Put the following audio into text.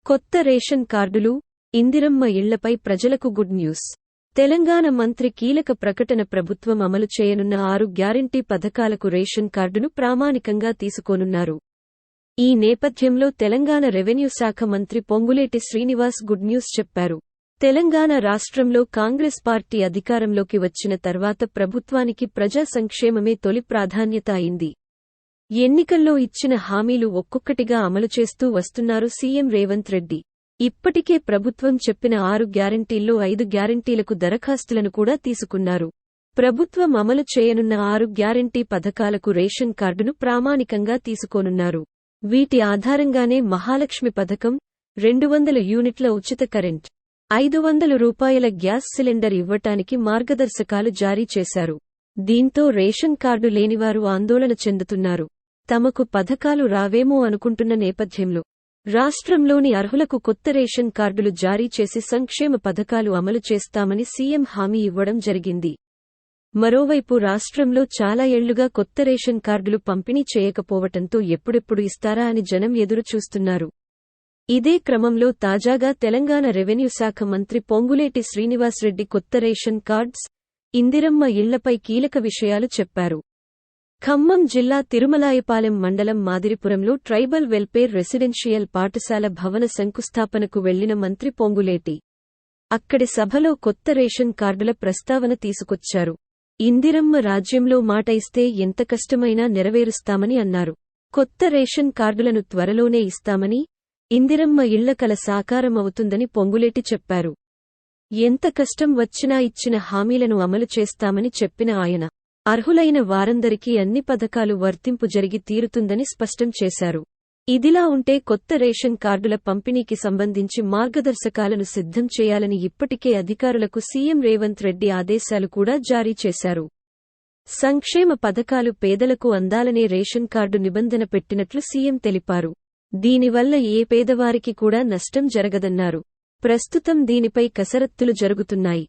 కొత్త రేషన్ కార్డులు, ఇందిరమ్మ ఇళ్లపై ప్రజలకు గుడ్ న్యూస్. తెలంగాణ మంత్రి కీలక ప్రకటన. ప్రభుత్వం అమలు చేయనున్న 6 గ్యారంటీ పథకాలకు రేషన్ కార్డును ప్రామాణికంగా తీసుకోనున్నారు. ఈ నేపథ్యంలో తెలంగాణ రెవెన్యూ శాఖ మంత్రి పొంగులేటి శ్రీనివాస్ గుడ్ న్యూస్ చెప్పారు. తెలంగాణ రాష్ట్రంలో కాంగ్రెస్ పార్టీ అధికారంలోకి వచ్చిన తర్వాత ప్రభుత్వానికి ప్రజా సంక్షేమమే తొలి ప్రాధాన్యత అయింది. ఎన్నికల్లో ఇచ్చిన హామీలు ఒక్కొక్కటిగా అమలు చేస్తూ వస్తున్నారు సీఎం రేవంత్ రెడ్డి. ఇప్పటికే ప్రభుత్వం చెప్పిన 6 గ్యారంటీల్లో 5 గ్యారంటీలకు దరఖాస్తులను కూడా తీసుకున్నారు. ప్రభుత్వం అమలు చేయనున్న 6 గ్యారంటీ పథకాలకు రేషన్ కార్డును ప్రామాణికంగా తీసుకోనున్నారు. వీటి ఆధారంగానే మహాలక్ష్మి పథకం, 200 యూనిట్ల ఉచిత కరెంట్, 500 రూపాయల గ్యాస్ సిలిండర్ ఇవ్వటానికి మార్గదర్శకాలు జారీ చేశారు. దీంతో రేషన్ కార్డు లేనివారు ఆందోళన చెందుతున్నారు. తమకు పథకాలు రావేమో అనుకుంటున్న నేపథ్యంలో రాష్ట్రంలోని అర్హులకు కొత్త రేషన్ కార్డులు జారీ చేసి సంక్షేమ పథకాలు అమలు చేస్తామని సీఎం హామీ ఇవ్వడం జరిగింది. మరోవైపు రాష్ట్రంలో చాలా ఏళ్లుగా కొత్త రేషన్ కార్డులు పంపిణీ చేయకపోవటంతో ఎప్పుడెప్పుడు ఇస్తారా అని జనం ఎదురు చూస్తున్నారు. ఇదే క్రమంలో తాజాగా తెలంగాణ రెవెన్యూ శాఖ మంత్రి పొంగులేటి శ్రీనివాస్రెడ్డి కొత్త రేషన్ కార్డ్స్, ఇందిరమ్మ ఇళ్లపై కీలక విషయాలు చెప్పారు. ఖమ్మం జిల్లా తిరుమలాయపాలెం మండలం మాదిరిపురంలో ట్రైబల్ వెల్ఫేర్ రెసిడెన్షియల్ పాఠశాల భవన శంకుస్థాపనకు వెళ్లిన మంత్రి పొంగులేటి అక్కడి సభలో కొత్త రేషన్ కార్డుల ప్రస్తావన తీసుకొచ్చారు. ఇందిరమ్మ రాజ్యంలో మాట ఇస్తే ఎంత కష్టమైనా నెరవేరుస్తామని అన్నారు. కొత్త రేషన్ కార్డులను త్వరలోనే ఇస్తామని, ఇందిరమ్మ ఇళ్ల కల సాకారమవుతుందని పొంగులేటి చెప్పారు. ఎంత కష్టం వచ్చినా ఇచ్చిన హామీలను అమలు చేస్తామని చెప్పిన ఆయన అర్హులైన వారందరికీ అన్ని పథకాలు వర్తింపు జరిగి తీరుతుందని స్పష్టం చేశారు. ఇదిలా ఉంటే కొత్త రేషన్ కార్డుల పంపిణీకి సంబంధించి మార్గదర్శకాలను సిద్ధం చేయాలని ఇప్పటికే అధికారులకు సీఎం రేవంత్ రెడ్డి ఆదేశాలు కూడా జారీ చేశారు. సంక్షేమ పథకాలు పేదలకు అందాలనే రేషన్ కార్డు నిబంధన పెట్టినట్లు సీఎం తెలిపారు. దీనివల్ల ఏ పేదవారికి కూడా నష్టం జరగదన్నారు. ప్రస్తుతం దీనిపై కసరత్తులు జరుగుతున్నాయి.